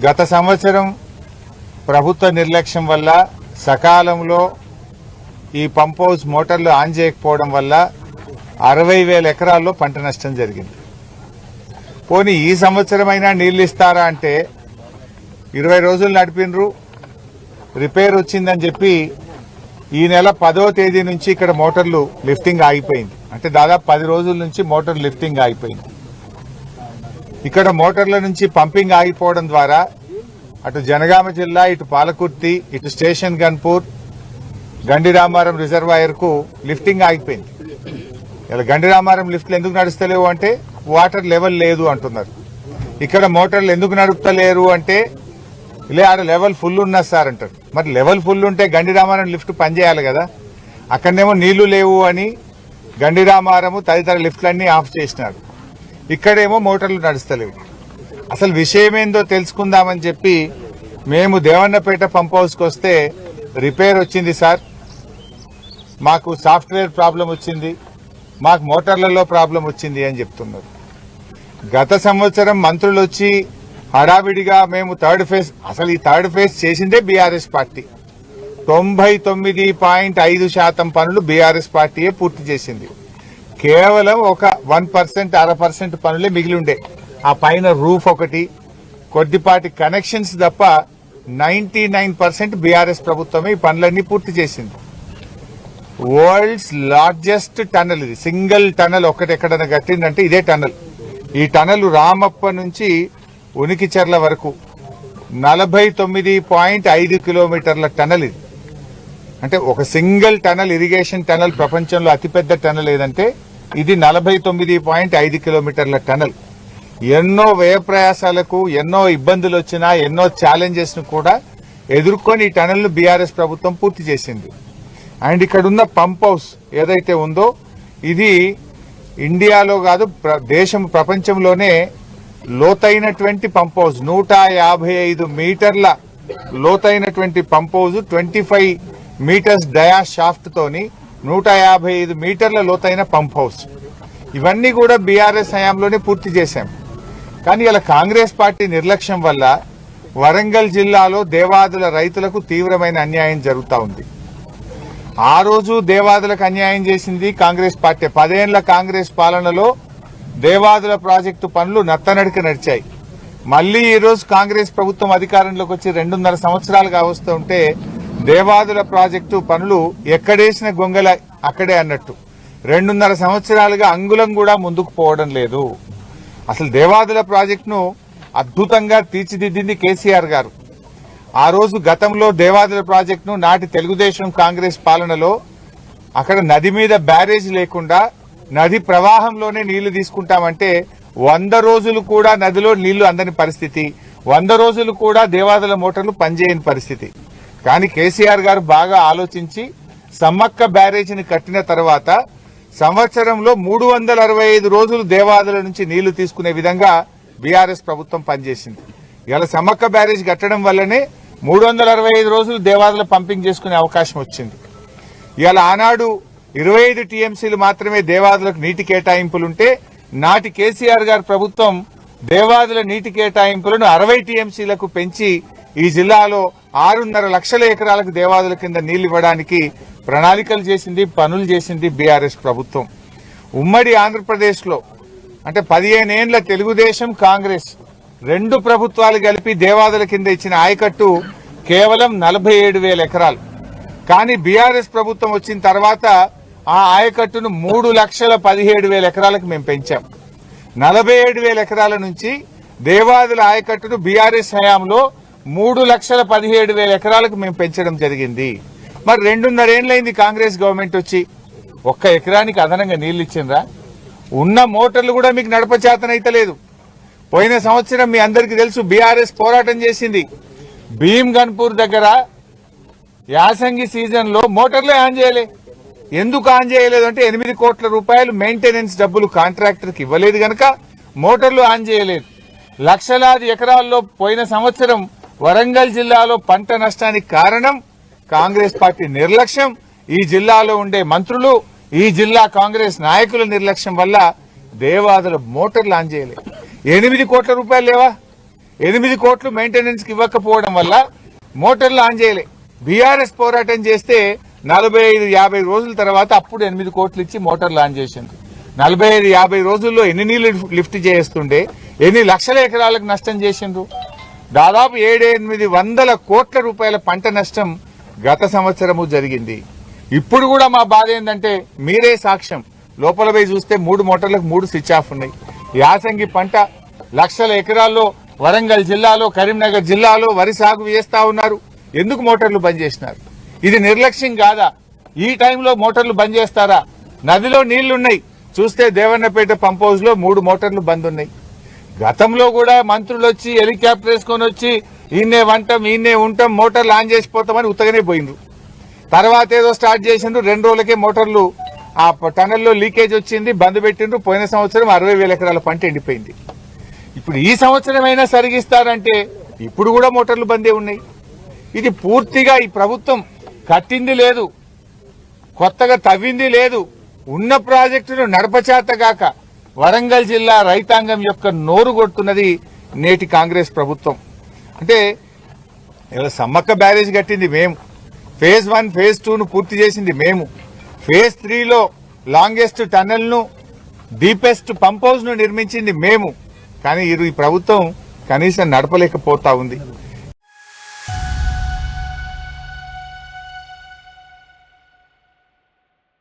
గత సంవత్సరం ప్రభుత్వ నిర్లక్ష్యం వల్ల సకాలంలో ఈ పంప్ హౌస్ మోటార్లు ఆన్ చేయకపోవడం వల్ల 60,000 ఎకరాల్లో పంట నష్టం జరిగింది. పోనీ ఈ సంవత్సరమైనా నీళ్లు ఇస్తారా అంటే 20 రోజులు నడిపినరు, రిపేర్ వచ్చిందని చెప్పి ఈ నెల 10వ తేదీ నుంచి ఇక్కడ మోటార్లు లిఫ్టింగ్ ఆగిపోయింది. అంటే దాదాపు 10 రోజుల నుంచి మోటార్ లిఫ్టింగ్ ఆగిపోయింది. ఇక్కడ మోటార్ల నుంచి పంపింగ్ ఆగిపోవడం ద్వారా అటు జనగామ జిల్లా, ఇటు పాలకుర్తి, ఇటు స్టేషన్ గన్పూర్, గండిరామారం రిజర్వాయర్ కు లిఫ్టింగ్ ఆగిపోయింది. ఇలా గండిరామారం లిఫ్ట్లు ఎందుకు నడుస్తలేవు అంటే వాటర్ లెవెల్ లేదు అంటున్నారు. ఇక్కడ మోటార్లు ఎందుకు నడుపుతలేరు అంటే ఇలా ఆడ లెవెల్ ఫుల్ ఉన్నా సార్ అంటారు. మరి లెవెల్ ఫుల్ ఉంటే గండిరామారం లిఫ్ట్ పనిచేయాలి కదా. అక్కడనేమో నీళ్లు లేవు అని గండిరామారము తదితర లిఫ్ట్లన్నీ ఆఫ్ చేసినారు. ఇక్కడేమో మోటార్లు నడుస్తలేవు. అసలు విషయం ఏందో తెలుసుకుందామని చెప్పి మేము దేవన్నపేట పంప్ హౌస్కి వస్తే రిపేర్ వచ్చింది సార్, మాకు సాఫ్ట్వేర్ ప్రాబ్లం వచ్చింది, మాకు మోటార్లలో ప్రాబ్లం వచ్చింది అని చెప్తున్నారు. గత సంవత్సరం మంత్రులు వచ్చి హడావిడిగా మేము థర్డ్ ఫేజ్, అసలు ఈ థర్డ్ ఫేజ్ చేసిందే బీఆర్ఎస్ పార్టీ. 99.5% పనులు బీఆర్ఎస్ పార్టీయే పూర్తి చేసింది. కేవలం ఒక 1%, 0.5% పనులే మిగిలి ఉండే. ఆ పైన రూఫ్ ఒకటి, కొద్దిపాటి కనెక్షన్స్ తప్ప 99% బీఆర్ఎస్ ప్రభుత్వమే ఈ పనులన్నీ పూర్తి చేసింది. వరల్డ్స్ లార్జెస్ట్ టనల్ ఇది. సింగిల్ టనల్ ఒకటి ఎక్కడైనా కట్టిందంటే ఇదే టనల్. ఈ టనల్ రామప్ప నుంచి ఉనికిచెర్ల వరకు 49.5 కిలోమీటర్ల టనల్ ఇది. అంటే ఒక సింగిల్ టనల్, ఇరిగేషన్ టనల్ ప్రపంచంలో అతిపెద్ద టనల్ ఏదంటే ఇది 49.5 కిలోమీటర్ల టనల్. ఎన్నో వ్యయ ప్రయాసాలకు, ఎన్నో ఇబ్బందులు వచ్చినా, ఎన్నో ఛాలెంజెస్ ను కూడా ఎదుర్కొని ఈ టనల్ ను బీఆర్ఎస్ ప్రభుత్వం పూర్తి చేసింది. అండ్ ఇక్కడ ఉన్న పంప్ హౌస్ ఏదైతే ఉందో ఇది ఇండియాలో కాదు దేశం ప్రపంచంలోనే లోతైనటువంటి పంప్ హౌస్. 155 మీటర్ల లోతైనటువంటి పంప్ హౌస్, 25 మీటర్స్ డయా షాఫ్ట్ తోని 155 మీటర్ల లోతైన పంప్ హౌస్. ఇవన్నీ కూడా బీఆర్ఎస్ హయాంలోనే పూర్తి చేశాం. కానీ ఇలా కాంగ్రెస్ పార్టీ నిర్లక్ష్యం వల్ల వరంగల్ జిల్లాలో దేవాదుల రైతులకు తీవ్రమైన అన్యాయం జరుగుతూ ఉంది. ఆ రోజు దేవాదులకు అన్యాయం చేసింది కాంగ్రెస్ పార్టీ. 10 ఏళ్ల కాంగ్రెస్ పాలనలో దేవాదుల ప్రాజెక్టు పనులు నత్తనడిక నడిచాయి. మళ్లీ ఈ రోజు కాంగ్రెస్ ప్రభుత్వం అధికారంలోకి వచ్చి 2.5 సంవత్సరాలుగా వస్తుంటే దేవాదుల ప్రాజెక్టు పనులు ఎక్కడేసిన గొంగల అక్కడే అన్నట్టు 2.5 సంవత్సరాలుగా అంగుళం కూడా ముందుకు పోవడం లేదు. అసలు దేవాదుల ప్రాజెక్టును అద్భుతంగా తీర్చిదిద్దింది కేసీఆర్ గారు. ఆ రోజు గతంలో దేవాదుల ప్రాజెక్టును నాటి తెలుగుదేశం కాంగ్రెస్ పాలనలో అక్కడ నది మీద బ్యారేజ్ లేకుండా నది ప్రవాహంలోనే నీళ్లు తీసుకుంటామంటే 100 రోజులు కూడా నదిలో నీళ్లు అందని పరిస్థితి, 100 రోజులు కూడా దేవాదుల మోటార్లు పనిచేయని పరిస్థితి. కానీ కేసీఆర్ గారు బాగా ఆలోచించి సమ్మక్క బ్యారేజీని కట్టిన తర్వాత సంవత్సరంలో 365 రోజులు దేవాదుల నుంచి నీళ్లు తీసుకునే విధంగా బీఆర్ఎస్ ప్రభుత్వం పనిచేసింది. ఇలా సమ్మక్క బ్యారేజ్ కట్టడం వల్లనే 365 రోజులు దేవాదుల పంపింగ్ చేసుకునే అవకాశం వచ్చింది. ఇలా ఆనాడు 25 టీఎంసీలు మాత్రమే దేవాదులకు నీటి కేటాయింపులుంటే నాటి కేసీఆర్ గారి ప్రభుత్వం దేవాదుల నీటి కేటాయింపులను 60 టీఎంసీలకు పెంచి ఈ జిల్లాలో 6.5 లక్షల ఎకరాలకు దేవాదుల కింద నీళ్లు ఇవ్వడానికి ప్రణాళికలు చేసింది, పనులు చేసింది బీఆర్ఎస్ ప్రభుత్వం. ఉమ్మడి ఆంధ్రప్రదేశ్ లో అంటే 15 ఏళ్ల తెలుగుదేశం కాంగ్రెస్ రెండు ప్రభుత్వాలు కలిపి దేవాదుల కింద ఇచ్చిన ఆయకట్టు కేవలం 47,000 ఎకరాలు. కానీ బీఆర్ఎస్ ప్రభుత్వం వచ్చిన తర్వాత ఆ ఆయకట్టును 3,17,000 ఎకరాలకు మేము పెంచాం. 47,000 ఎకరాల నుంచి దేవాదుల ఆయకట్టును బీఆర్ఎస్ హయాంలో 3,17,000 ఎకరాలకు మేము పెంచడం జరిగింది. మరి 2.5 ఏళ్లైంది కాంగ్రెస్ గవర్నమెంట్ వచ్చి, ఒక్క ఎకరానికి అదనంగా నీళ్లు ఇచ్చిండ్రా? ఉన్న మోటార్లు కూడా మీకు నడపచేతనైతలేదు. పోయిన సంవత్సరం మీ అందరికీ తెలుసు బీఆర్ఎస్ పోరాటం చేసింది. భీమ్ గన్పూర్ దగ్గర యాసంగి సీజన్ లో మోటార్లే ఆన్ చేయలే. ఎందుకు ఆన్ చేయలేదు అంటే 8 కోట్ల రూపాయలు మెయింటెనెన్స్ డబ్బులు కాంట్రాక్టర్ కి ఇవ్వలేదు గనక మోటార్లు ఆన్ చేయలేదు. లక్షలాది ఎకరాల్లో పోయిన సంవత్సరం వరంగల్ జిల్లాలో పంట నష్టానికి కారణం కాంగ్రెస్ పార్టీ నిర్లక్ష్యం, ఈ జిల్లాలో ఉండే మంత్రులు, ఈ జిల్లా కాంగ్రెస్ నాయకుల నిర్లక్ష్యం వల్ల దేవాదుల మోటార్లు ఆన్ చేయలేదు. 8 కోట్ల రూపాయలు లేవా? 8 కోట్లు మెయింటెనెన్స్ కి ఇవ్వకపోవడం వల్ల మోటార్లు ఆన్ చేయలే. బీఆర్ఎస్ పోరాటం చేస్తే 45-50 రోజుల తర్వాత అప్పుడు 8 కోట్లు ఇచ్చి మోటార్లు ఆన్ చేసిండ్రు. 45-50 రోజుల్లో ఎన్ని నీళ్లు లిఫ్ట్ చేస్తుండే, ఎన్ని లక్షల ఎకరాలకు నష్టం చేసిండ్రు. దాదాపు 700-800 కోట్ల రూపాయల పంట నష్టం గత సంవత్సరము జరిగింది. ఇప్పుడు కూడా మా బాధ ఏంటంటే మీరే సాక్ష్యం, లోపల పోయి చూస్తే 3 మోటార్లకు 3 స్విచ్ ఆఫ్ ఉన్నాయి. యాసంగి పంట లక్షల ఎకరాల్లో వరంగల్ జిల్లాలో, కరీంనగర్ జిల్లాలో వరి సాగు చేస్తా ఉన్నారు. ఎందుకు మోటార్లు బంద్ చేసినారు? ఇది నిర్లక్ష్యం కాదా? ఈ టైంలో మోటార్లు బంద్ చేస్తారా? నదిలో నీళ్లున్నాయి, చూస్తే దేవన్నపేట పంప్ హౌస్ లో 3 మోటార్లు బంద్ ఉన్నాయి. గతంలో కూడా మంత్రులు వచ్చి హెలికాప్టర్ వేసుకొని వచ్చి ఈయనే వంటాం, ఈయనే ఉంటాం, మోటార్లు ఆన్ చేసిపోతామని ఉత్తగానే పోయిండ్రు. తర్వాత ఏదో స్టార్ట్ చేసిండ్రు, 2 రోజులకే మోటార్లు ఆ టనల్లో లీకేజ్ వచ్చింది, బంద్ పెట్టిండ్రు. పోయిన సంవత్సరం 60,000 ఎకరాల పంట ఎండిపోయింది. ఇప్పుడు ఈ సంవత్సరం అయినా సరిగిస్తారంటే ఇప్పుడు కూడా మోటార్లు బందే ఉన్నాయి. ఇది పూర్తిగా ఈ ప్రభుత్వం కట్టింది లేదు, కొత్తగా తవ్వింది లేదు, ఉన్న ప్రాజెక్టును నడపచేతగాక వరంగల్ జిల్లా రైతాంగం యొక్క నోరు కొడుతున్నది నేటి కాంగ్రెస్ ప్రభుత్వం. అంటే ఇలా సమ్మక్క బ్యారేజ్ కట్టింది మేము, ఫేజ్ 1 ఫేజ్ 2ను పూర్తి చేసింది మేము, ఫేజ్ 3లో లాంగెస్ట్ టనల్ ను, డీపెస్ట్ పంప్ హౌస్ ను నిర్మించింది మేము. కానీ ఈ ప్రభుత్వం కనీసం నడపలేకపోతా ఉంది.